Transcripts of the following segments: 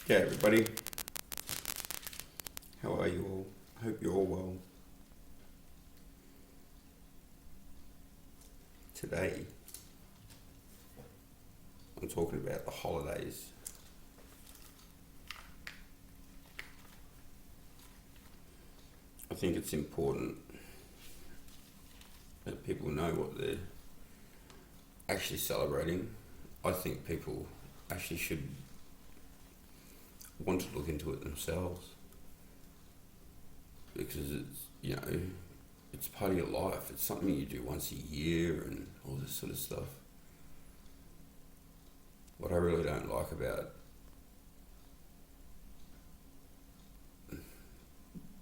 Yeah, everybody. How are you all? Hope you're all well. Today, I'm talking about the holidays. I think it's important that people know what they're actually celebrating. I think people actually should want to look into it themselves, because it's part of your life. It's something you do once a year and all this sort of stuff. What I really don't like about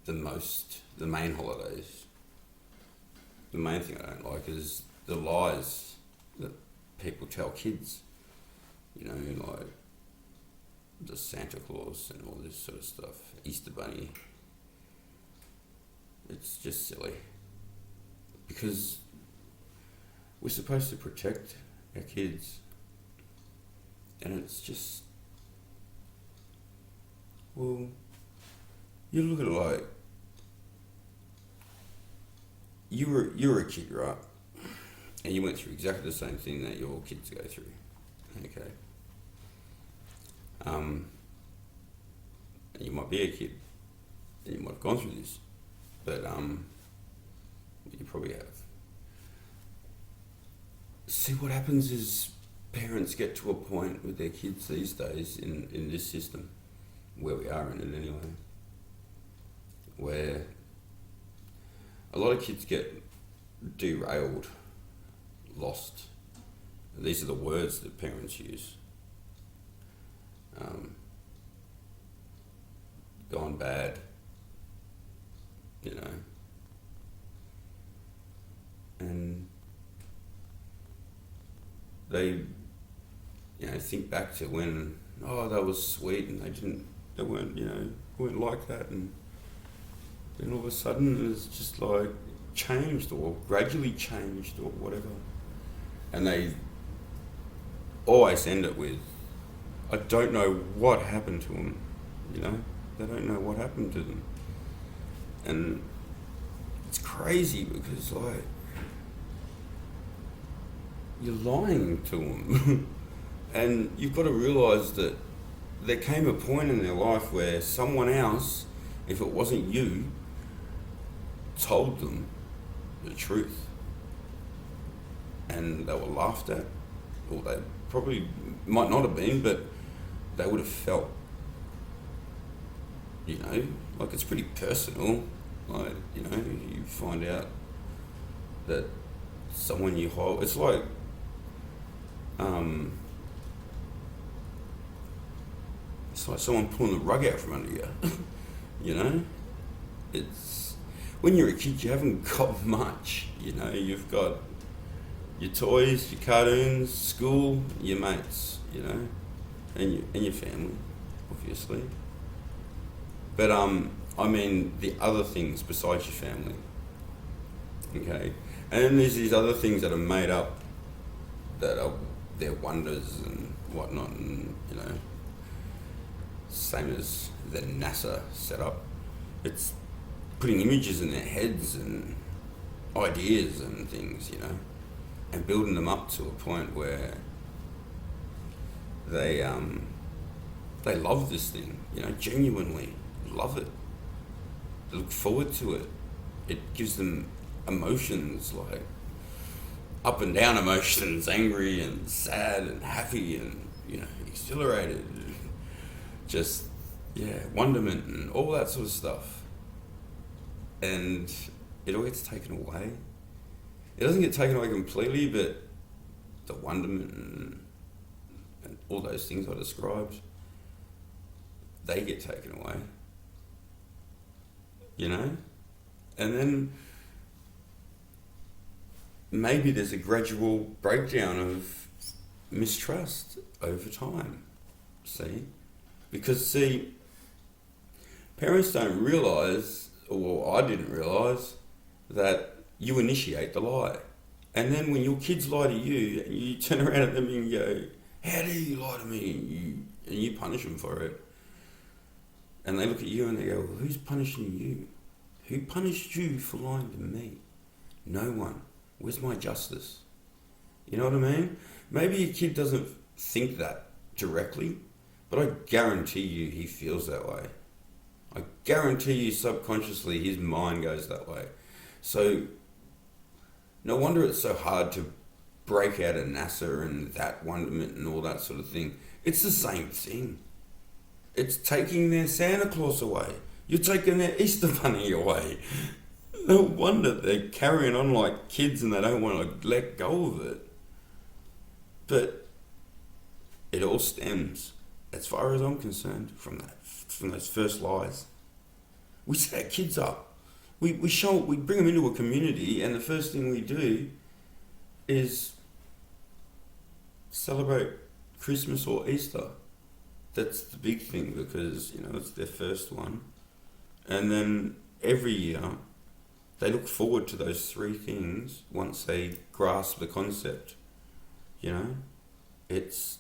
the main holidays, the main thing I don't like is the lies that people tell kids, like the Santa Claus and all this sort of stuff, Easter Bunny. It's just silly, because we're supposed to protect our kids, and it's just, well, you look at it like, you were a kid, right? And you went through exactly the same thing that your kids go through, okay? And you might be a kid, and you might have gone through this, but you probably have. See, what happens is parents get to a point with their kids these days in this system, where we are in it anyway, where a lot of kids get derailed, lost. These are the words that parents use. Gone bad, and they, think back to when, that was sweet, and they weren't like that, and then all of a sudden it's just like changed, or gradually changed, or whatever. And they always end it with, I don't know what happened to them, They don't know what happened to them. And it's crazy, because, you're lying to them. And you've got to realise that there came a point in their life where someone else, if it wasn't you, told them the truth. And they were laughed at, or they probably might not have been, but they would have felt, like it's pretty personal. You find out that someone you hold, it's like, someone pulling the rug out from under you, It's, when you're a kid, you haven't got much, you've got your toys, your cartoons, school, your mates, and your family, obviously. But I mean the other things besides your family. Okay? And then there's these other things that are made up, that are their wonders and whatnot, and same as the NASA setup. It's putting images in their heads and ideas and things, and building them up to a point where they love this thing, genuinely love it. They look forward to it. It gives them emotions, like up and down emotions, angry and sad and happy and, exhilarated. Just, wonderment and all that sort of stuff. And it all gets taken away. It doesn't get taken away completely, but the wonderment and all those things I described, they get taken away. And then maybe there's a gradual breakdown of mistrust over time. See? Because, parents don't realise, or I didn't realise, that you initiate the lie. And then when your kids lie to you, and you turn around at them and you go, how do you lie to me? And you punish them for it. And they look at you and they go, well, who's punishing you? Who punished you for lying to me? No one. Where's my justice? You know what I mean? Maybe your kid doesn't think that directly, but I guarantee you he feels that way. I guarantee you subconsciously his mind goes that way. So no wonder it's so hard to break out of NASA and that wonderment and all that sort of thing. It's the same thing. It's taking their Santa Claus away. You're taking their Easter Bunny away. No wonder they're carrying on like kids and they don't want to let go of it. But it all stems, as far as I'm concerned, from those first lies. We set our kids up. We bring them into a community, and the first thing we do is celebrate Christmas or Easter. That's the big thing, because it's their first one, and then every year they look forward to those three things once they grasp the concept. It's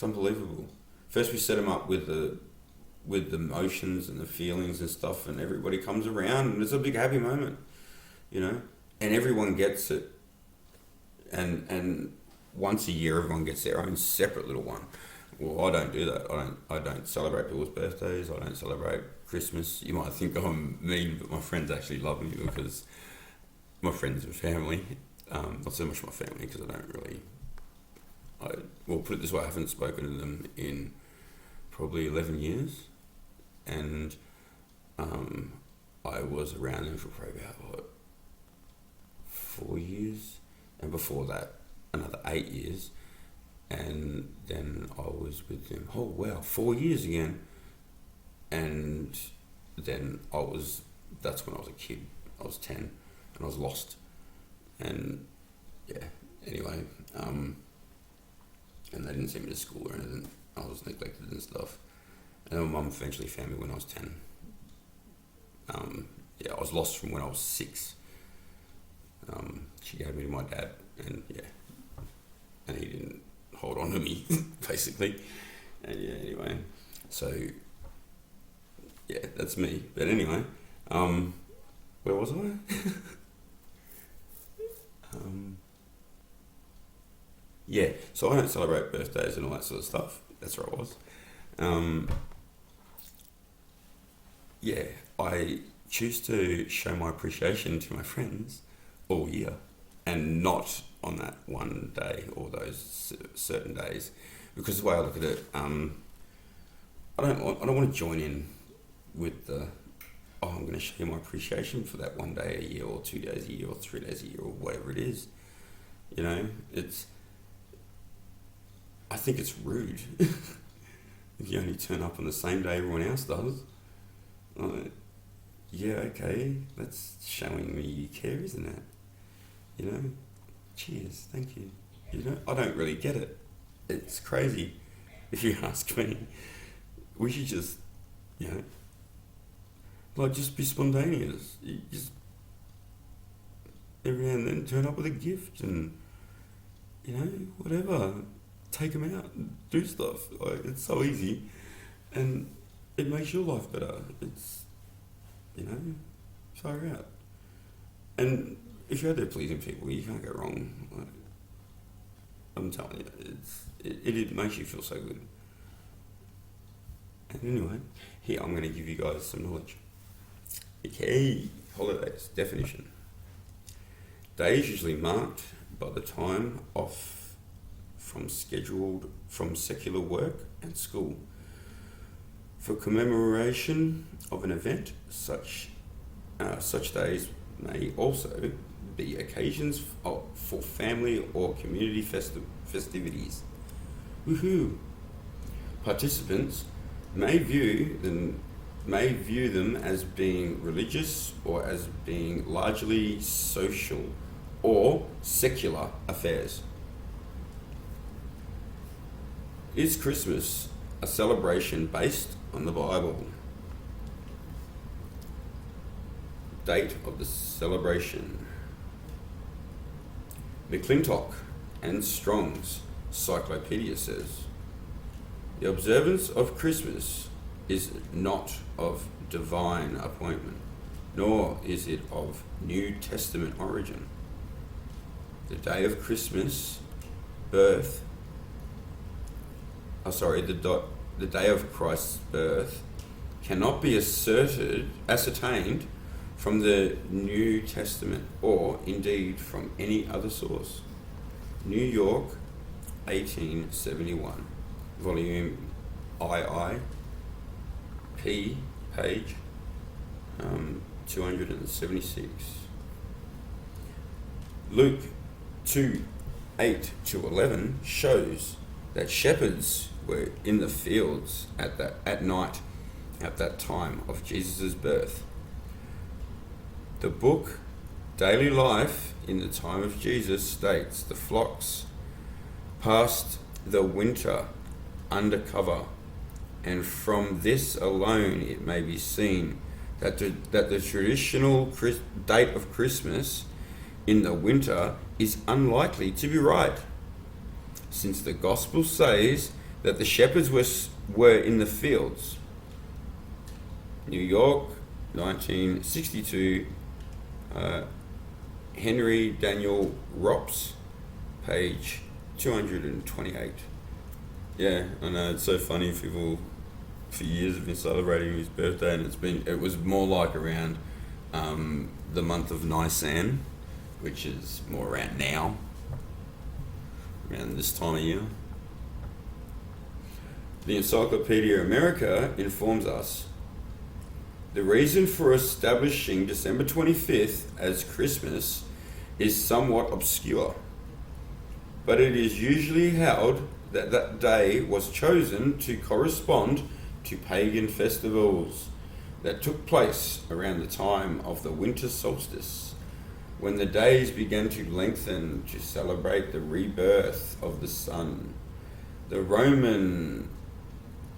unbelievable. First we set them up with the emotions and the feelings and stuff, and everybody comes around and it's a big happy moment, and everyone gets it. And once a year everyone gets their own separate little one. Well, I don't do that. I don't celebrate people's birthdays. I don't celebrate Christmas. You might think I'm mean, but my friends actually love me because my friends and family, not so much my family, because well, put it this way, I haven't spoken to them in probably 11 years. And I was around them for probably about, 4 years? And before that, another 8 years. And then I was with them, 4 years again. And then that's when I was a kid. I was 10 and I was lost. And yeah, anyway, and they didn't send me to school or anything. I was neglected and stuff. And then my mum eventually found me when I was 10. I was lost from when I was 6. She gave me to my dad, and he didn't hold on to me, basically. And anyway, so that's me. But anyway, where was I? So I don't celebrate birthdays and all that sort of stuff. That's where I was. I choose to show my appreciation to my friends all year, and not on that one day or those certain days, because the way I look at it, I don't want to join in with the I'm going to show you my appreciation for that one day a year or 2 days a year or 3 days a year or whatever it is. I think it's rude if you only turn up on the same day everyone else does. Okay, that's showing me you care, isn't it? Cheers, thank you. I don't really get it. It's crazy, if you ask me. We should just, just be spontaneous. You just every now and then turn up with a gift and, whatever. Take them out, do stuff. It's so easy, and it makes your life better. It's, far out. And if you're out there pleasing people, you can't go wrong. I'm telling you, it makes you feel so good. And anyway, here I'm going to give you guys some knowledge. Okay, holidays, definition. Days usually marked by the time off from secular work and school for commemoration of an event. Such days may also be occasions for family or community festivities. Woohoo! Participants may view them as being religious or as being largely social or secular affairs. Is Christmas a celebration based on the Bible? Date of the celebration. McClintock and Strong's Cyclopedia says, the observance of Christmas is not of divine appointment, nor is it of New Testament origin. The day of Christmas birth, the day of Christ's birth cannot be ascertained from the New Testament, or indeed from any other source. New York, 1871, volume P, page 276. Luke 2:8-11 shows that shepherds were in the fields at night at that time of Jesus' birth. The book Daily Life in the Time of Jesus states the flocks passed the winter under cover, and from this alone it may be seen that the traditional date of Christmas in the winter is unlikely to be right, since the Gospel says that the shepherds were in the fields. New York, 1962, Henry Daniel Rops, page 228. Yeah, I know, it's so funny. People for years have been celebrating his birthday, and it was more like around the month of Nisan, which is more around now, around this time of year. The Encyclopedia America informs us the reason for establishing December 25th as Christmas is somewhat obscure, but it is usually held that that day was chosen to correspond to pagan festivals that took place around the time of the winter solstice, when the days began to lengthen to celebrate the rebirth of the sun. The Roman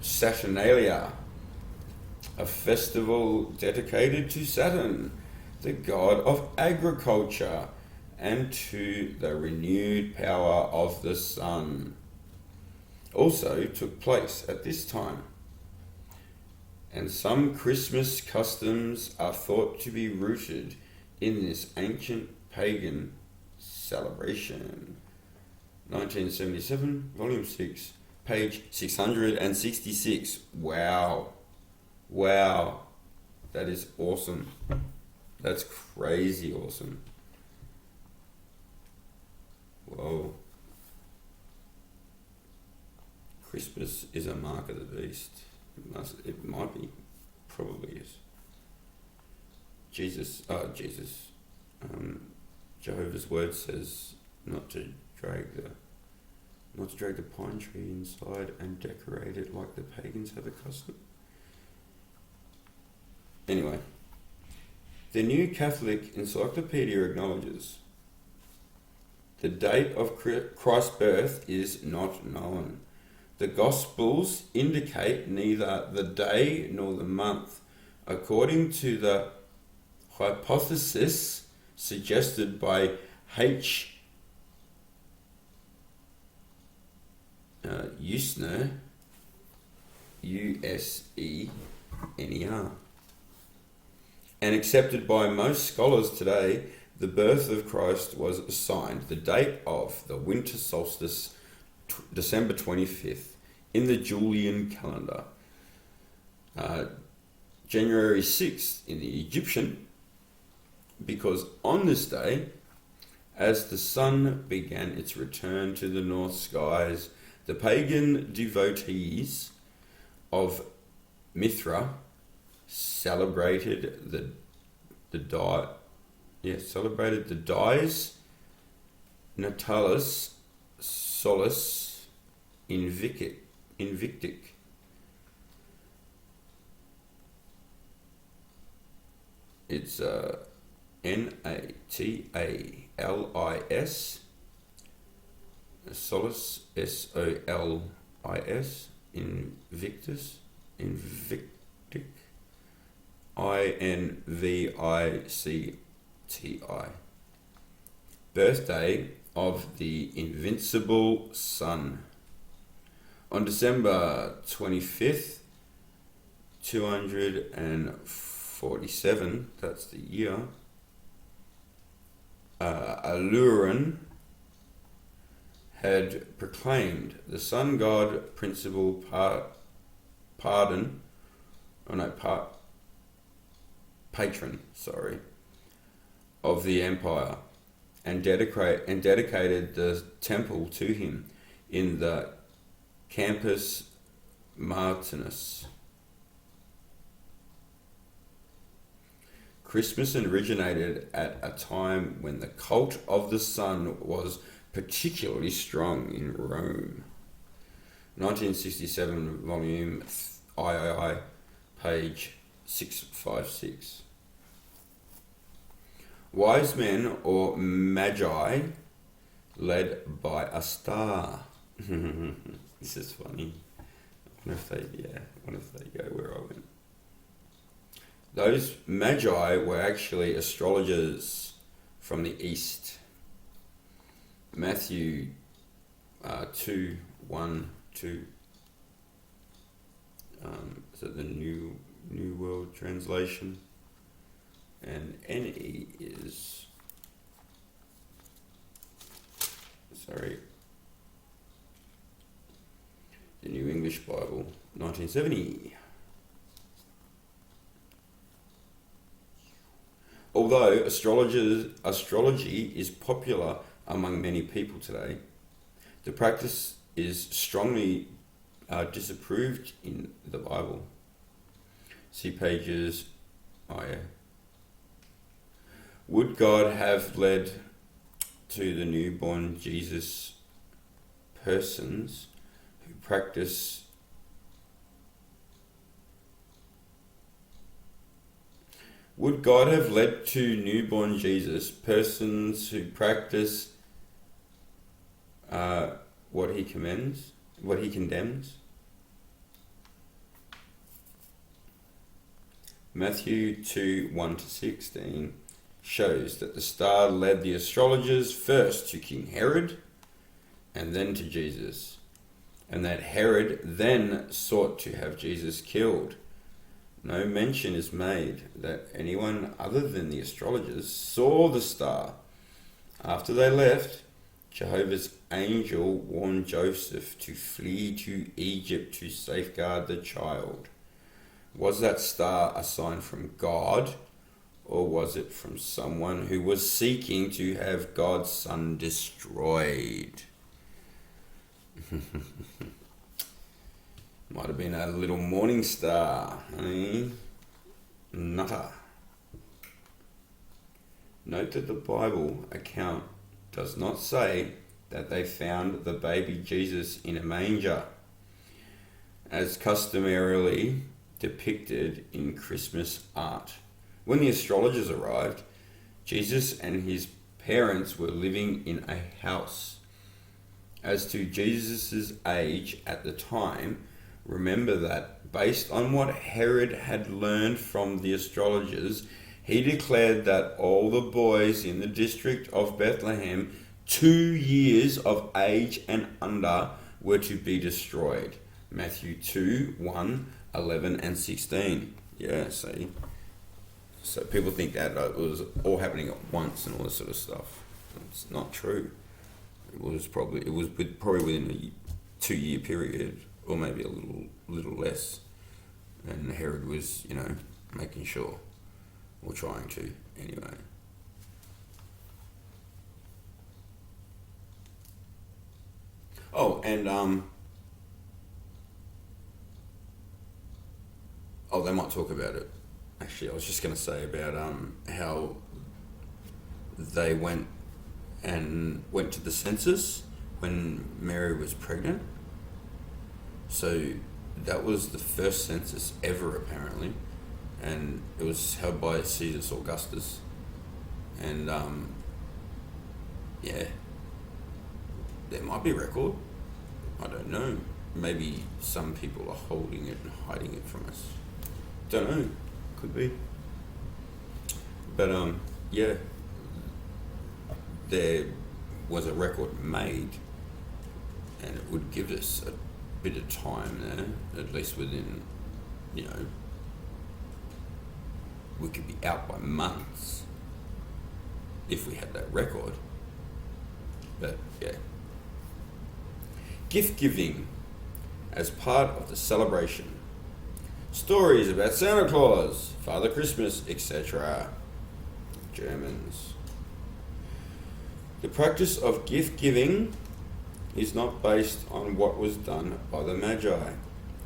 Saturnalia, a festival dedicated to Saturn, the god of agriculture, and to the renewed power of the sun, also took place at this time. And some Christmas customs are thought to be rooted in this ancient pagan celebration. 1977, volume 6, page 666. Wow, that is awesome. That's crazy awesome. Whoa. Christmas is a mark of the beast. It might be, probably is. Jehovah's Word says not to drag the pine tree inside and decorate it like the pagans have a custom. Anyway, the New Catholic Encyclopedia acknowledges the date of Christ's birth is not known. The Gospels indicate neither the day nor the month, according to the hypothesis suggested by H. Usner, Usner, and accepted by most scholars today. The birth of Christ was assigned the date of the winter solstice, December 25th, in the Julian calendar, January 6th in the Egyptian, because on this day, as the sun began its return to the north skies, the pagan devotees of Mithra celebrated the dies natalis solis invictic. It's Natalis solis solis invictus invictic INVICTI, birthday of the invincible sun. On December 25th, 247, that's the year, Alurin had proclaimed the sun god principal patron, of the empire, and dedicated the temple to him in the Campus Martius. Christmas originated at a time when the cult of the sun was particularly strong in Rome. 1967 volume III, page 656. Wise men or magi led by a star. This is funny. I wonder if they go where I went. Those magi were actually astrologers from the east. Matthew 2:1-2. Is it the New World Translation? And NE is the New English Bible, 1970. Although astrology is popular among many people today, the practice is strongly disapproved in the Bible. See pages. Would God have led to the newborn Jesus persons who practice Would God have led to newborn Jesus persons who practice what he condemns? Matthew 2:1-16 shows that the star led the astrologers first to King Herod and then to Jesus, and that Herod then sought to have Jesus killed. No mention is made that anyone other than the astrologers saw the star. After they left, Jehovah's angel warned Joseph to flee to Egypt to safeguard the child. Was that star a sign from God, or was it from someone who was seeking to have God's son destroyed? Might have been a little morning star, eh? Nutter. Note that the Bible account does not say that they found the baby Jesus in a manger, as customarily depicted in Christmas art. When the astrologers arrived, Jesus and his parents were living in a house. As to Jesus' age at the time, remember that based on what Herod had learned from the astrologers, he declared that all the boys in the district of Bethlehem 2 years of age and under were to be destroyed. Matthew 2:1-11 and 16. Yeah, see? So people think that it was all happening at once and all this sort of stuff. It's not true. It was probably within a 2-year period, or maybe a little less. And Herod was, making sure, or trying to, anyway. Oh, and they might talk about it. Actually, I was just going to say about how they went to the census when Mary was pregnant. So that was the first census ever, apparently, and it was held by Caesar Augustus. And there might be a record. I don't know. Maybe some people are holding it and hiding it from us. Don't know. Could be. But there was a record made, and it would give us a bit of time there, at least within, we could be out by months if we had that record. But yeah. Gift giving as part of the celebration. Stories about Santa Claus, Father Christmas, etc. Germans. The practice of gift giving is not based on what was done by the Magi,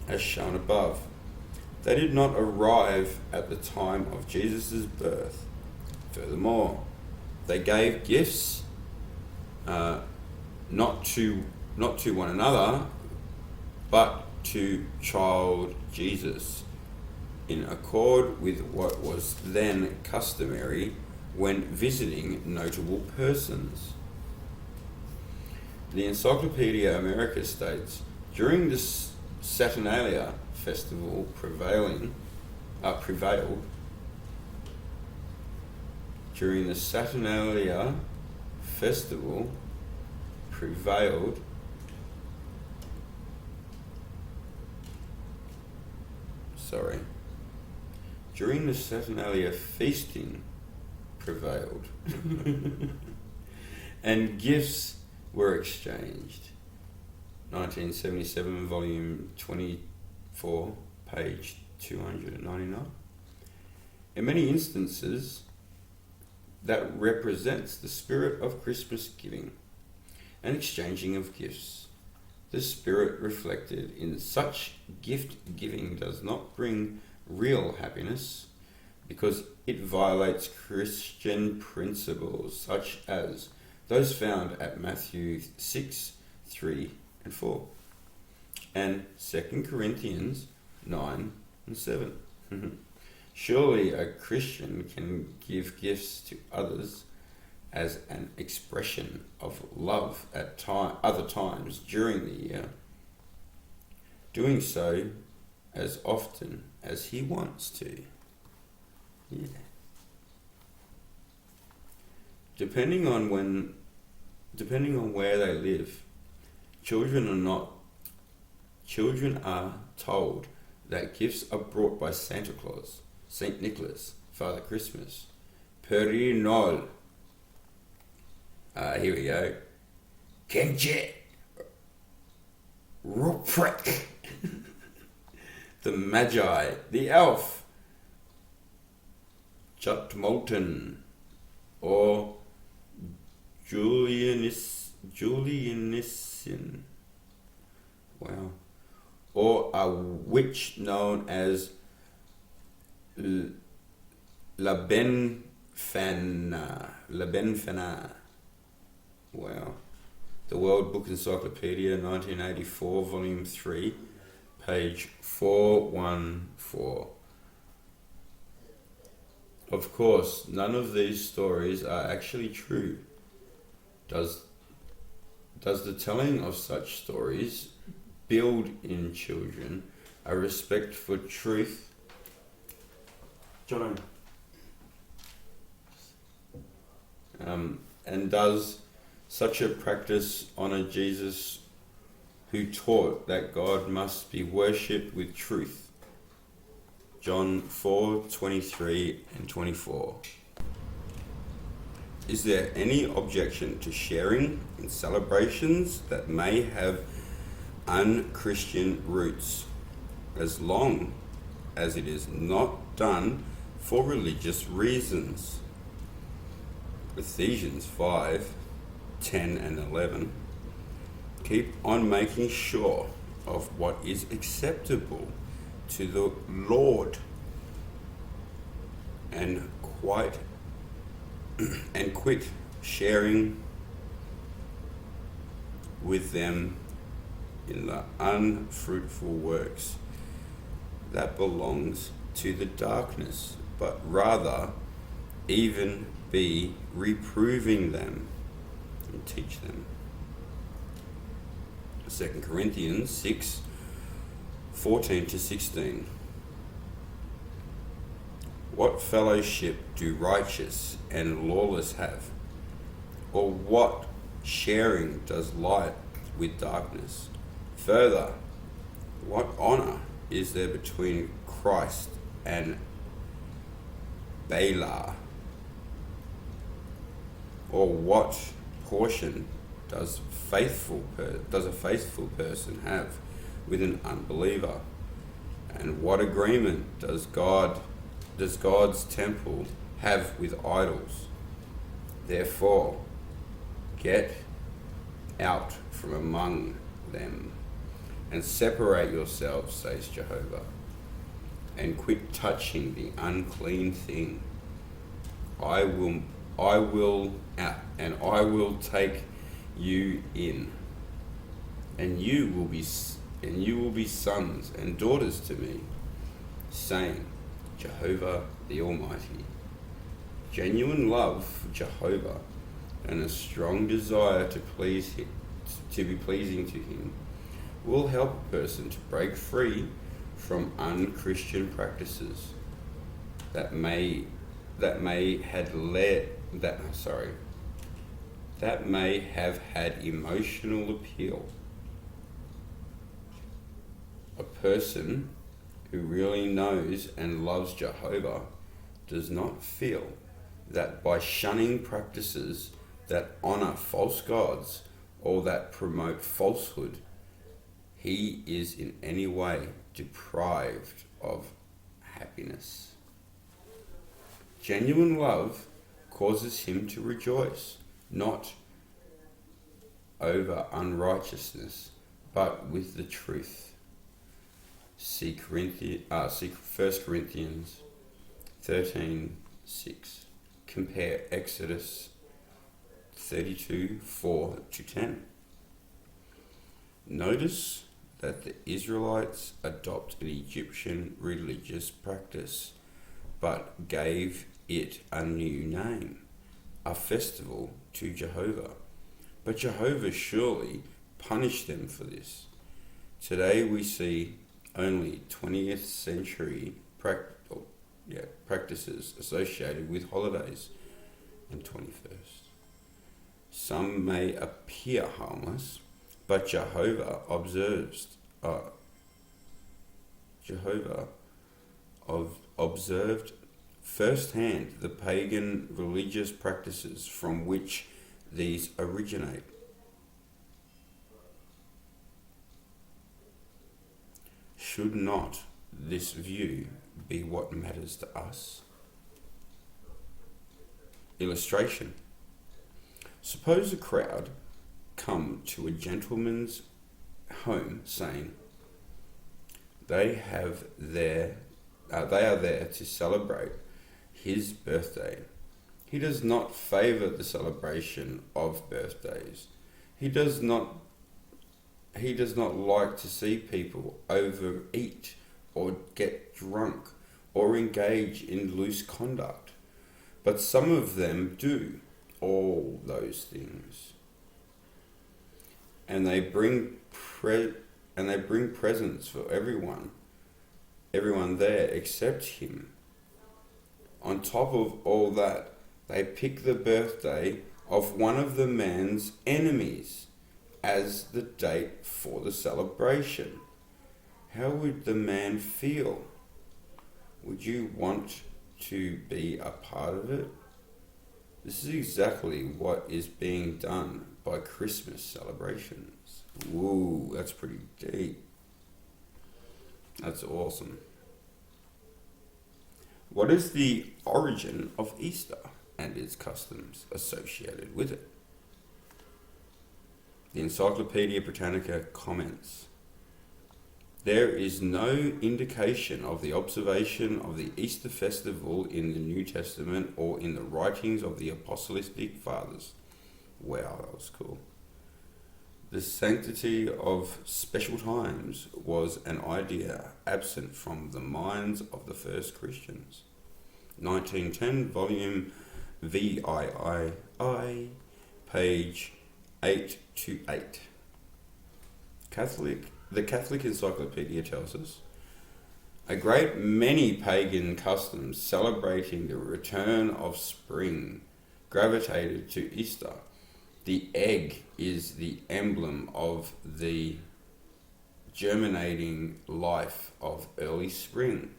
as shown above. They did not arrive at the time of Jesus' birth. Furthermore, they gave gifts not to one another, but to child Jesus, in accord with what was then customary when visiting notable persons. The Encyclopedia America states, during this Saturnalia festival prevailed. During the Saturnalia festival prevailed during the Saturnalia feasting prevailed and gifts were exchanged. 1977, volume 24, page 299. In many instances, that represents the spirit of Christmas giving and exchanging of gifts. The spirit reflected in such gift giving does not bring real happiness because it violates Christian principles such as those found at Matthew 6, 3 and 4 and 2 Corinthians 9 and 7. Surely a Christian can give gifts to others as an expression of love at other times during the year, doing so as often as he wants to. Yeah. Depending on where they live, children are told that gifts are brought by Santa Claus, Saint Nicholas, Father Christmas, Père Noël. Here we go. Kenje Ruprecht, the Magi, the Elf, Jutmolten, or Julianissin. Wow. Or a witch known as La Benfana. Wow. The World Book Encyclopedia, 1984, volume 3, page 414. Of course, none of these stories are actually true. Does the telling of such stories build in children a respect for truth? John. And does such a practice honour Jesus, who taught that God must be worshipped with truth? John 4:23 and 24. Is there any objection to sharing in celebrations that may have unchristian roots, as long as it is not done for religious reasons? Ephesians 5:10 and 11. Keep on making sure of what is acceptable to the Lord, and quit sharing with them in the unfruitful works that belongs to the darkness, but rather even be reproving them and teach them. 2 Corinthians 6:14 to 16. What fellowship do righteous and lawless have? Or what sharing does light with darkness? Further, what honor is there between Christ and Bela? Or what portion does a faithful person have with an unbeliever? And what agreement does God's temple have with idols? Therefore, get out from among them and separate yourselves, says Jehovah, and quit touching the unclean thing. I will take you in, and you will be sons and daughters to me, saying, Jehovah the Almighty. Genuine love for Jehovah and a strong desire to please him, to be pleasing to him, will help a person to break free from unchristian practices that may have had emotional appeal. A person who really knows and loves Jehovah does not feel that by shunning practices that honor false gods or that promote falsehood, he is in any way deprived of happiness. Genuine love causes him to rejoice, not over unrighteousness, but with the truth. See 1 Corinthians 13:6. Compare Exodus 32:4-10. Notice that the Israelites adopt an Egyptian religious practice, but gave it a new name, a festival to Jehovah. But Jehovah surely punished them for this. Today we see only 20th century practices associated with holidays and 21st. Some may appear harmless, but Jehovah observed firsthand the pagan religious practices from which these originate. Should not this view be what matters to us? Illustration. Suppose a crowd come to a gentleman's home saying they are there to celebrate his birthday. He does not favor the celebration of birthdays. He does not like to see people overeat or get drunk or engage in loose conduct. But some of them do all those things. And they bring presents for everyone there except him. On top of all that, they pick the birthday of one of the man's enemies as the date for the celebration. How would the man feel? Would you want to be a part of it? This is exactly what is being done by Christmas celebrations. Woo, that's pretty deep. That's awesome. What is the origin of Easter and its customs associated with it? The Encyclopedia Britannica comments, there is no indication of the observation of the Easter festival in the New Testament or in the writings of the Apostolic Fathers. Wow, that was cool. The sanctity of special times was an idea absent from the minds of the first Christians. 1910, volume VIII, page 8-8. The Catholic Encyclopedia tells us, a great many pagan customs celebrating the return of spring gravitated to Easter. The egg is the emblem of the germinating life of early spring.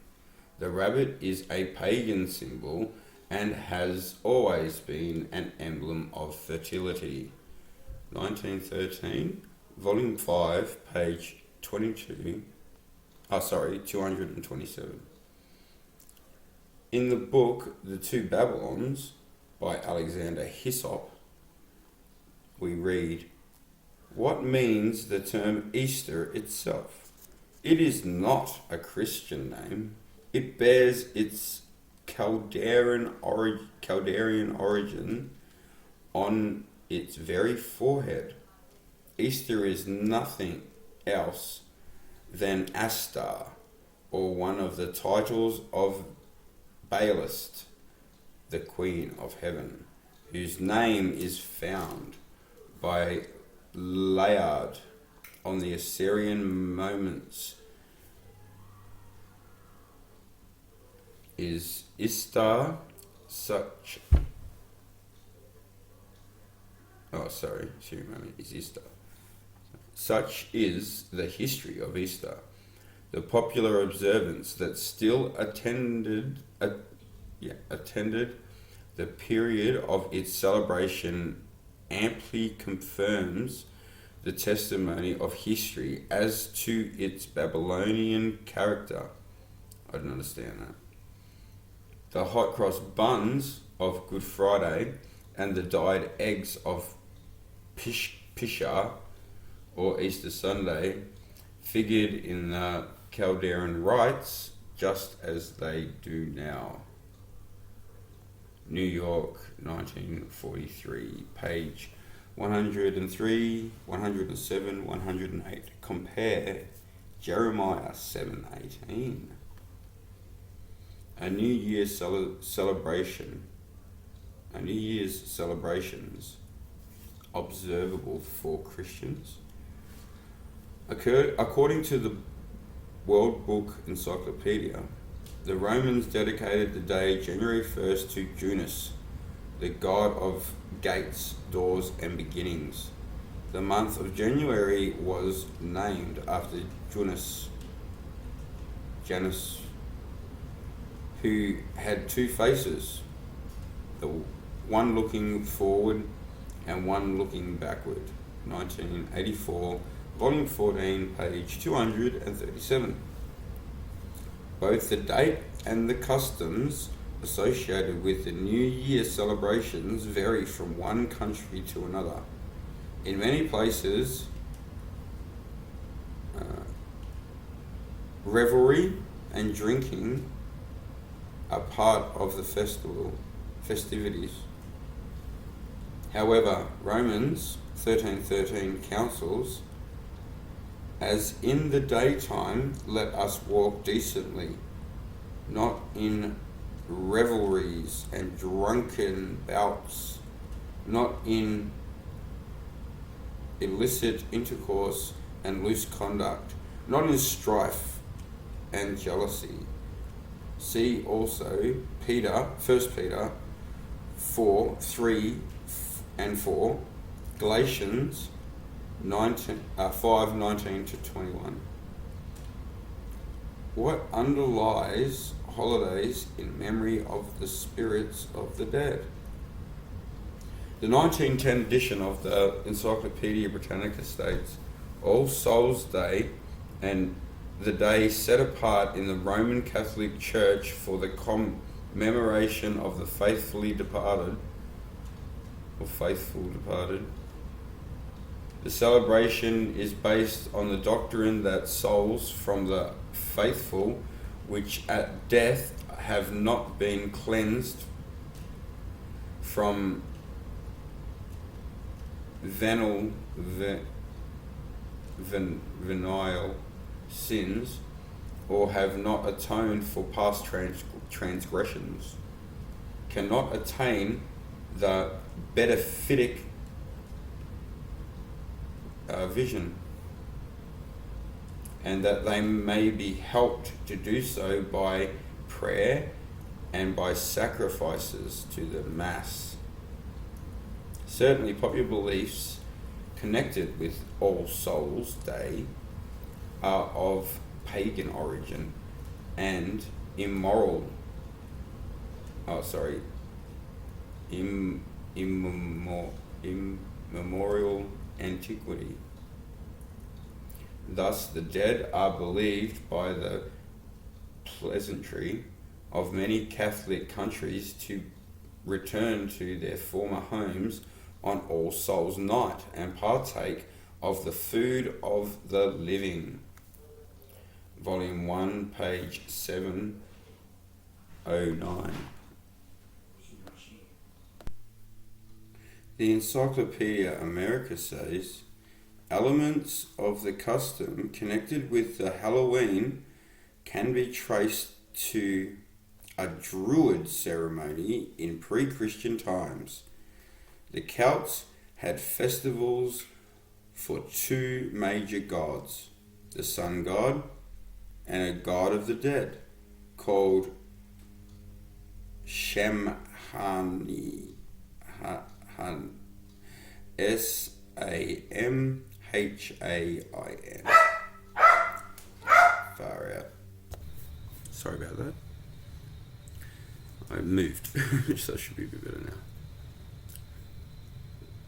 The rabbit is a pagan symbol and has always been an emblem of fertility. 1913, Volume 5, page 227. In the book The Two Babylons by Alexander Hyssop, we read, "What means the term Easter itself? It is not a Christian name. It bears its Chaldean origin on its very forehead. Easter is nothing else than Astar, or one of the titles of Baalist, the Queen of Heaven, whose name is found by Layard on the Assyrian monuments. Is Istar such? Is Istar. Such is the history of Easter, the popular observance that still attended the period of its celebration amply confirms the testimony of history as to its Babylonian character." I don't understand that. "The hot cross buns of Good Friday and the dyed eggs of Pisha, or Easter Sunday, figured in the Chaldean rites just as they do now." New York, 1943, page 103, 107, 108. Compare Jeremiah 7:18. A New Year's celebrations observable for Christians. According to the World Book Encyclopedia, the Romans dedicated the day January 1st to Janus, the god of gates, doors, and beginnings. The month of January was named after Janus, who had two faces, the one looking forward and one looking backward. 1984, Volume 14, page 237. Both the date and the customs associated with the New Year celebrations vary from one country to another. In many places, revelry and drinking are part of the festivities. However, Romans 13:13 counsels, "As in the daytime, let us walk decently, not in revelries and drunken bouts, not in illicit intercourse and loose conduct, not in strife and jealousy." See also 1 Peter 4:3 and 4, Galatians 5:19 to 21. What underlies holidays in memory of the spirits of the dead? The 1910 edition of the Encyclopaedia Britannica states, "All Souls Day, and the day set apart in the Roman Catholic Church for the commemoration of the faithful departed. The celebration is based on the doctrine that souls from the faithful, which at death have not been cleansed from venial sins, or have not atoned for past transgressions, cannot attain the beatific vision, and that they may be helped to do so by prayer and by sacrifices to the Mass." Certainly, popular beliefs connected with All Souls Day are of pagan origin and immoral. Oh, sorry. Immemorial antiquity. Thus, the dead are believed by the peasantry of many Catholic countries to return to their former homes on All Souls Night and partake of the food of the living. Volume 1, page 709. The Encyclopedia America says, elements of the custom connected with the Halloween can be traced to a Druid ceremony in pre-Christian times. The Celts had festivals for two major gods, the sun god and a god of the dead, called Shamhani. Samhain. Far out. Sorry about that. I moved, so I should be a bit better now.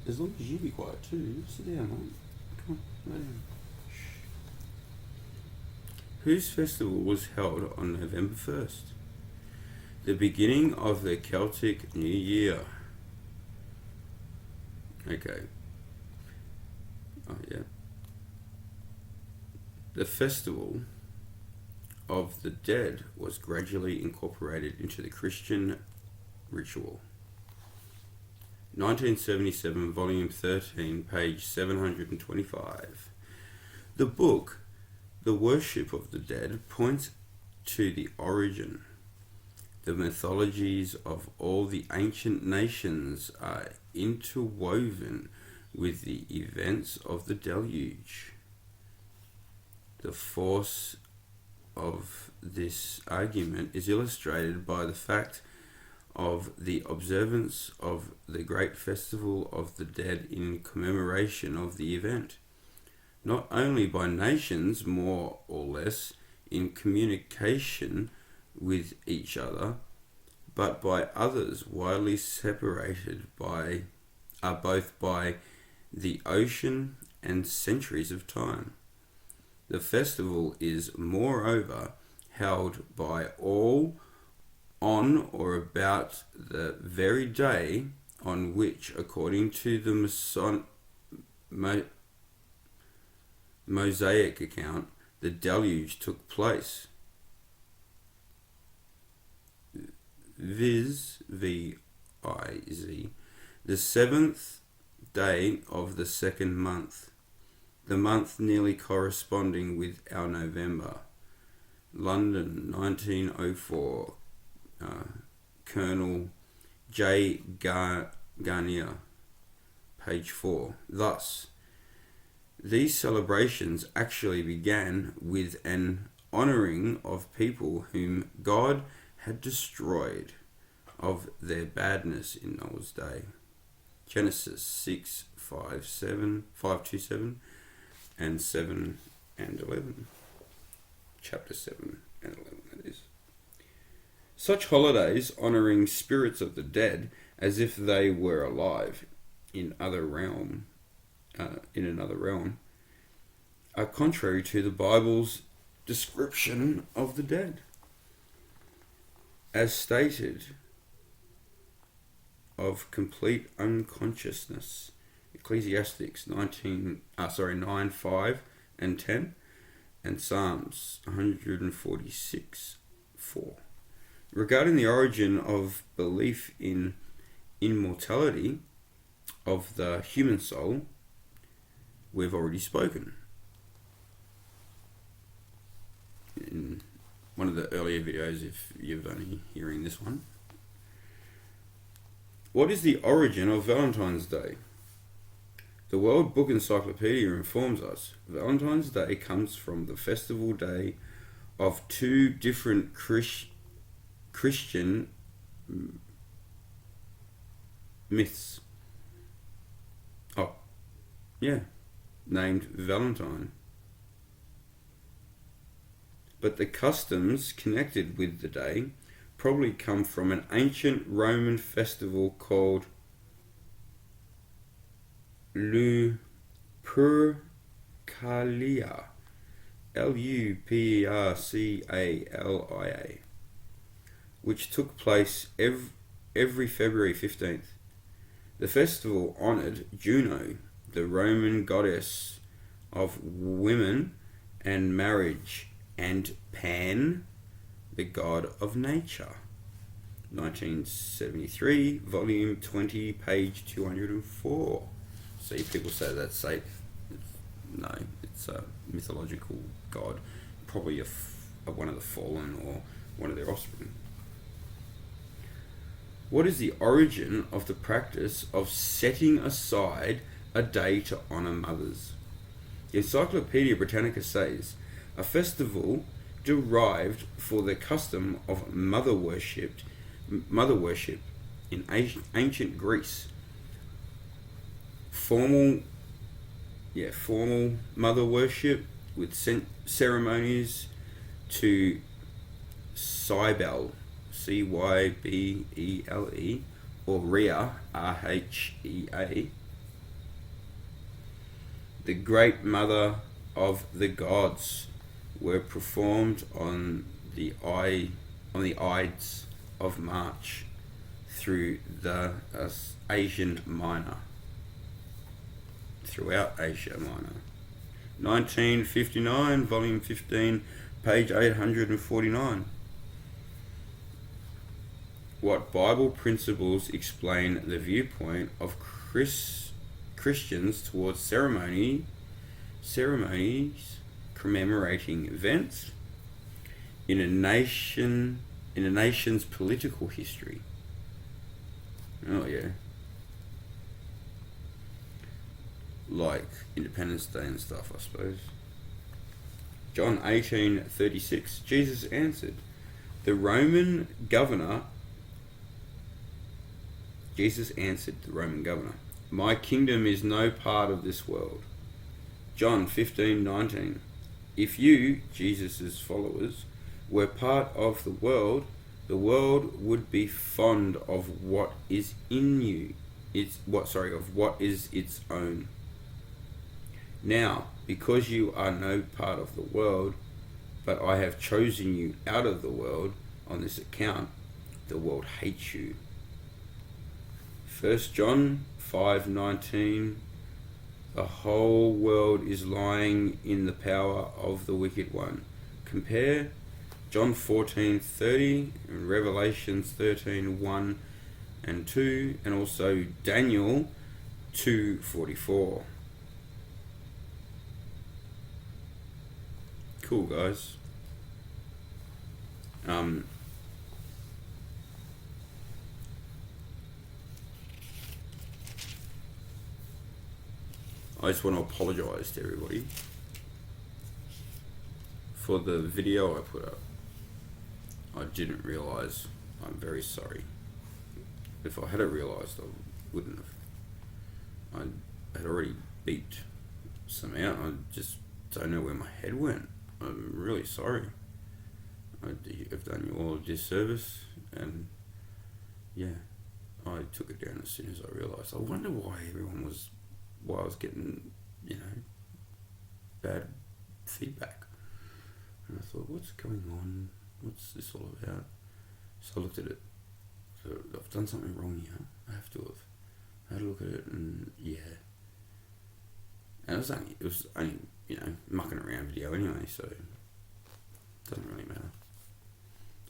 As long as you be quiet too. Sit down, mate. Come on, lay down. Shh. Whose festival was held on November 1st? The beginning of the Celtic New Year. Okay. Oh, yeah. The festival of the dead was gradually incorporated into the Christian ritual. 1977, volume 13, page 725. The book, The Worship of the Dead, points to the origin. The mythologies of all the ancient nations are interwoven with the events of the deluge. The force of this argument is illustrated by the fact of the observance of the great festival of the dead in commemoration of the event, not only by nations more or less in communication with each other, but by others widely separated by both by the ocean and centuries of time. The festival is moreover held by all on or about the very day on which, according to the Mosaic account, the deluge took place. Viz, V-I-Z, the 7th day of the second month, the month nearly corresponding with our November. London, 1904, Colonel J. Garnier, page 4. Thus, these celebrations actually began with an honouring of people whom God had destroyed of their badness in Noah's day. Genesis 6, 527 and 7 and 11. Chapter 7 and 11, that is. Such holidays honouring spirits of the dead as if they were alive in another realm, are contrary to the Bible's description of the dead. As stated, of complete unconsciousness. Ecclesiastes 9, 5 and 10, and Psalms 146, 4. Regarding the origin of belief in immortality of the human soul, we've already spoken in one of the earlier videos, if you've only hearing this one. What is the origin of Valentine's Day? The World Book Encyclopedia informs us Valentine's Day comes from the festival day of two different Christian myths. Named Valentine. but the customs connected with the day probably come from an ancient Roman festival called Lupercalia, Lupercalia, which took place every February 15th. The festival honoured Juno, the Roman goddess of women and marriage, and Pan, the god of nature. 1973, volume 20, page 204. See, people say that's Satan. No, it's a mythological god, probably one of the fallen or one of their offspring. What is the origin of the practice of setting aside a day to honour mothers? The Encyclopedia Britannica says, a festival derived for the custom of mother worship in ancient Greece. Formal mother worship with ceremonies to Cybele, Cybele, or Rhea, Rhea, the great mother of the gods, were performed on the Ides of March through the throughout Asia Minor. 1959, volume 15, page 849. What Bible principles explain the viewpoint of Christians towards ceremonies commemorating events in a nation's political history? Oh yeah, like Independence Day and stuff, I suppose. John 18:36. Jesus answered the Roman governor. My kingdom is no part of this world. John 15:19. If you, Jesus' followers, were part of the world would be fond of what is in you. Of what is its own. Now, because you are no part of the world, but I have chosen you out of the world, on this account, the world hates you. 1 John 5:19. The whole world is lying in the power of the wicked one. Compare John 14:30 and Revelations 13:1 and 2, and also Daniel 2:44. Cool, guys. I just want to apologise to everybody for the video I put up. I didn't realise. I'm very sorry. If I had realised, I wouldn't have. I had already beeped some out. I just don't know where my head went. I'm really sorry. I've done you all a disservice, and yeah, I took it down as soon as I realised. I wonder why I was getting, bad feedback. And I thought, what's going on? What's this all about? So I looked at it. So I've done something wrong here. I have to have had a look at it, and yeah. And it was only mucking around video anyway, so it doesn't really matter.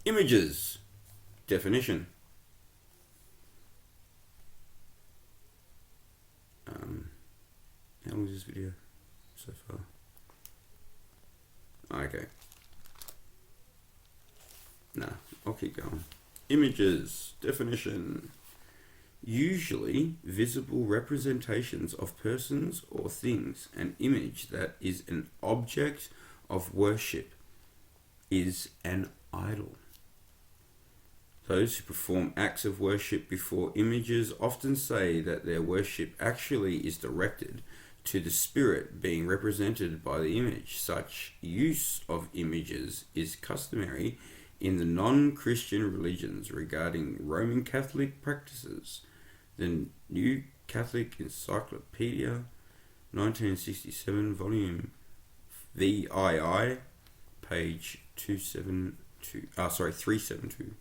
Images. Definition. How long is this video so far? Okay. Nah, I'll keep going. Images. Definition. Usually visible representations of persons or things. An image that is an object of worship is an idol. Those who perform acts of worship before images often say that their worship actually is directed to the spirit being represented by the image. Such use of images is customary in the non-Christian religions regarding Roman Catholic practices. The New Catholic Encyclopedia, 1967, volume VII, page 372,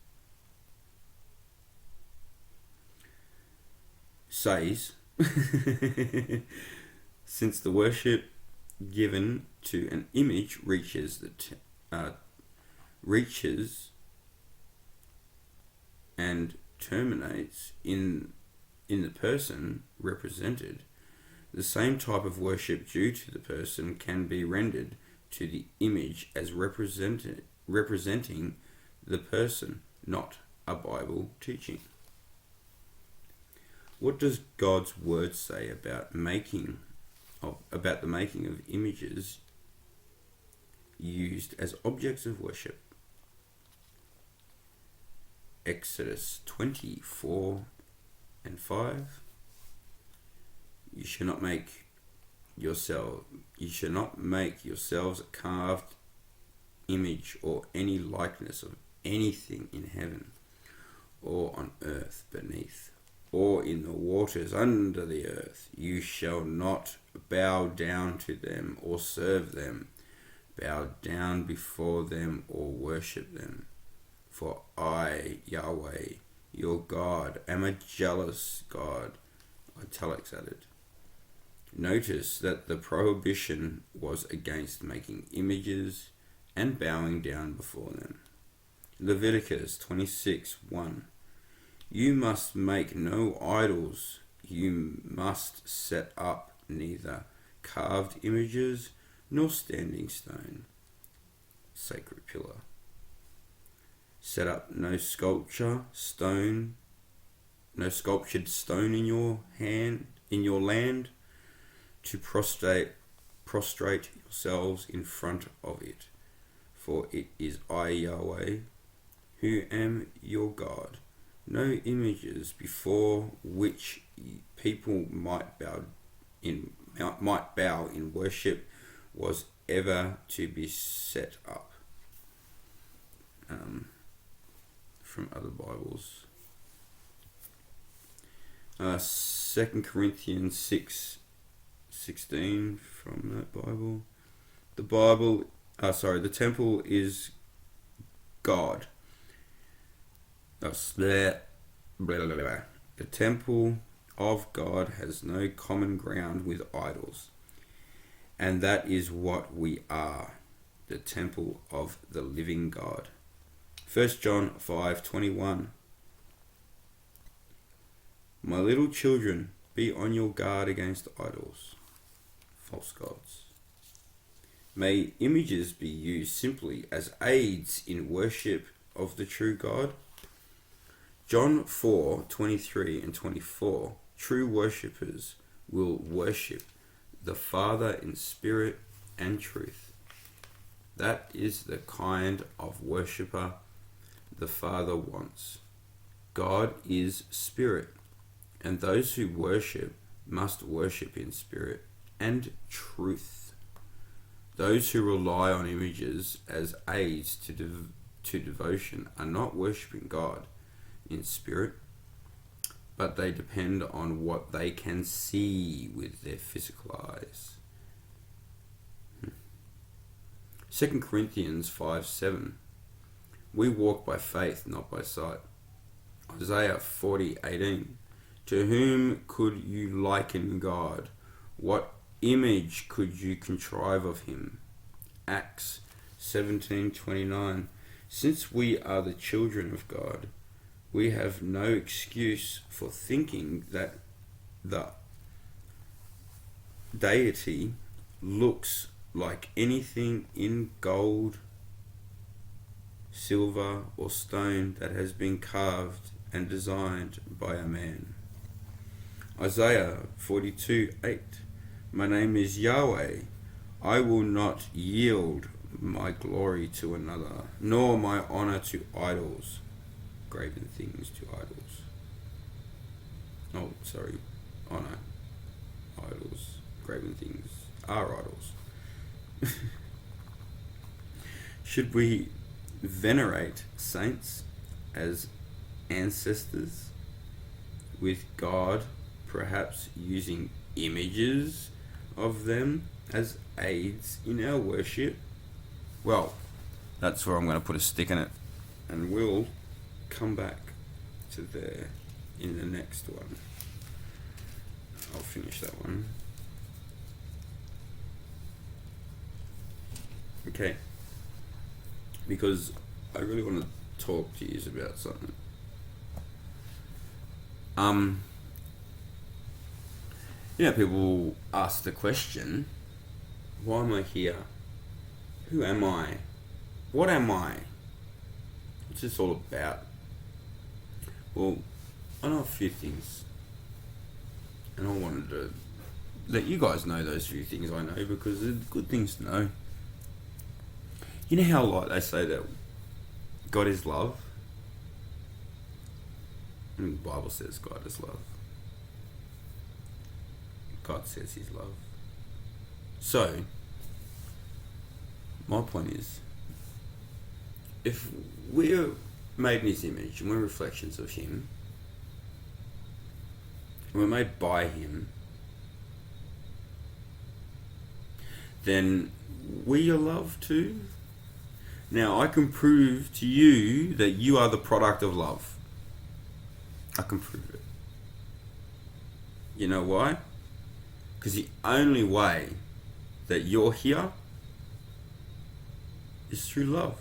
says, since the worship given to an image reaches and terminates in the person represented, the same type of worship due to the person can be rendered to the image as representing the person, not a Bible teaching. What does God's word say about the making of images used as objects of worship? Exodus 24:5. You should not make yourselves a carved image or any likeness of anything in heaven or on earth beneath or in the waters under the earth. You shall not bow down to them or serve them, bow down before them or worship them. For I, Yahweh, your God, am a jealous God. Italics added. Notice that the prohibition was against making images and bowing down before them. Leviticus 26:1. You must make no idols. You must set up neither carved images nor standing stone, sacred pillar. Set up no sculptured stone in your land to prostrate yourselves in front of it. For it is I, Yahweh, who am your God. No images before which people might bow in worship was ever to be set up. From other Bibles. 2 Corinthians 6:16 from that Bible. The temple is God. The temple of God has no common ground with idols, and that is what we are, the temple of the living God. 1 John 5:21. My little children, be on your guard against idols, false gods. May images be used simply as aids in worship of the true God. John 4:23 and 24. True worshippers will worship the Father in spirit and truth. That is the kind of worshipper the Father wants. God is spirit, and those who worship must worship in spirit and truth. Those who rely on images as aids to devotion are not worshipping God in spirit, but they depend on what they can see with their physical eyes. 2 Corinthians 5:7. We walk by faith, not by sight. Isaiah 40:18. To whom could you liken God? What image could you contrive of him? Acts 17:29. Since we are the children of God, we have no excuse for thinking that the deity looks like anything in gold, silver, or stone that has been carved and designed by a man. Isaiah 42:8. My name is Yahweh. I will not yield my glory to another, nor my honor to idols, graven things to idols. Honor, idols, graven things are idols. Should we venerate saints as ancestors, with God perhaps using images of them as aids in our worship? Well, that's where I'm going to put a stick in it, and we'll come back to there in the next one. I'll finish that one. Okay. Because I really want to talk to you about something. People ask the question, why am I here? Who am I? What am I? What's this all about? Well, I know a few things, and I wanted to let you guys know those few things I know, because they're good things to know. You know how like they say that God is love? And the Bible says God is love. God says He's love. So, my point is, if we're made in His image and we're reflections of Him, and we're made by Him, then we are loved too. Now, I can prove to you that you are the product of love. I can prove it. You know why? Because the only way that you're here is through love.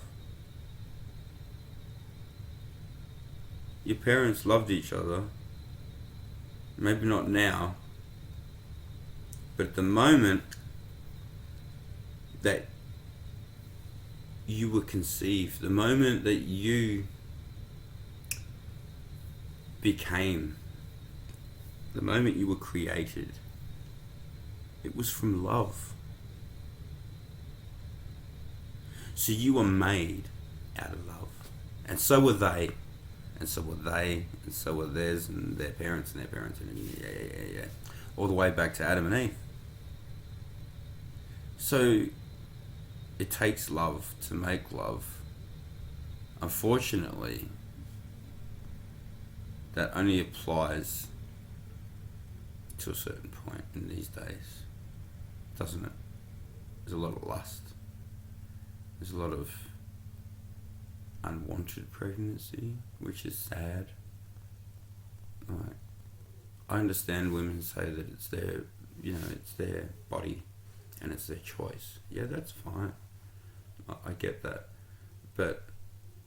Your parents loved each other. Maybe not now, but at the moment that you were conceived, the moment that you became, the moment you were created, it was from love. So you were made out of love. And so were they. And so were they. And so were theirs and their parents and their parents. And yeah. All the way back to Adam and Eve. So it takes love to make love. Unfortunately, that only applies to a certain point in these days, doesn't it? There's a lot of lust. There's a lot of unwanted pregnancy, which is sad. Like, I understand women say that it's their, it's their body and it's their choice. Yeah, that's fine. I get that. But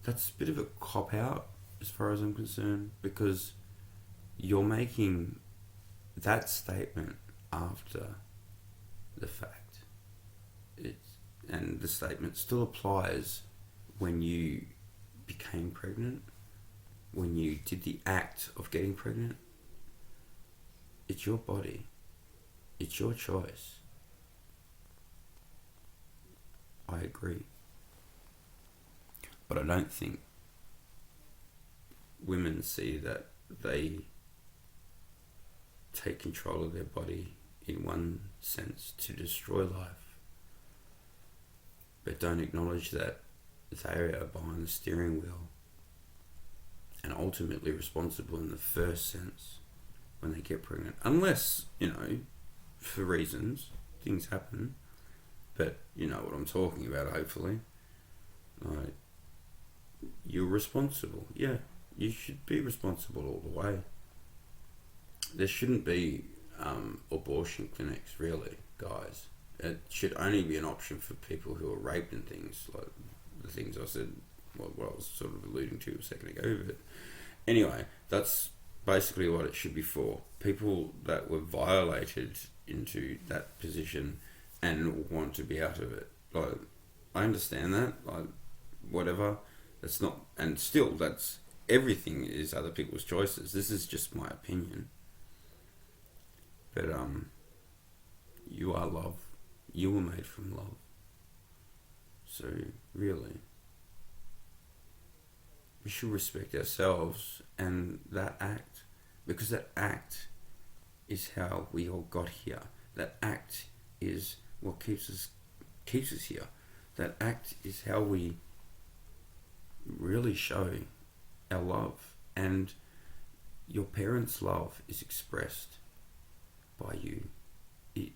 that's a bit of a cop-out as far as I'm concerned, because you're making that statement after the fact. And the statement still applies when you became pregnant, when you did the act of getting pregnant. It's your body. It's your choice. I agree. But I don't think women see that they take control of their body in one sense to destroy life, but don't acknowledge that they are behind the steering wheel and ultimately responsible in the first sense when they get pregnant. Unless, for reasons, things happen, but you know what I'm talking about, hopefully. Like, you're responsible. Yeah, you should be responsible all the way. There shouldn't be abortion clinics, really, guys. It should only be an option for people who are raped and things, like the things I said, what I was sort of alluding to a second ago. But anyway, that's basically what it should be for. People that were violated into that position and want to be out of it. Like, I understand that, like, whatever. That's not, and still, that's, everything is other people's choices. This is just my opinion. But, you are love. You were made from love. So, really, we should respect ourselves and that act, because that act is how we all got here. That act is what keeps us here. That act is how we really show our love, and your parents' love is expressed by you.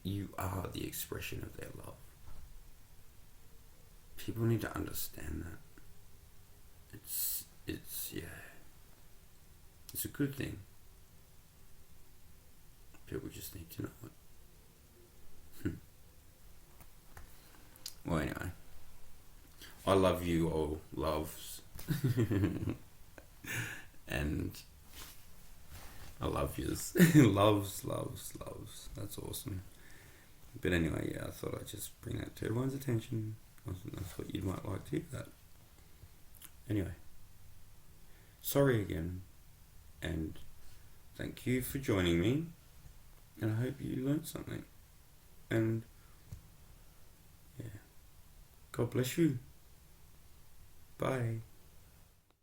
You are the expression of their love. People need to understand that. It's a good thing. People just need to know it. Well, anyway, I love you all, loves. And I love yous. Loves. That's awesome. But anyway, I thought I'd just bring that to everyone's attention. I thought you might like to hear that. Anyway, sorry again, and thank you for joining me, and I hope you learned something. And yeah, God bless you. Bye.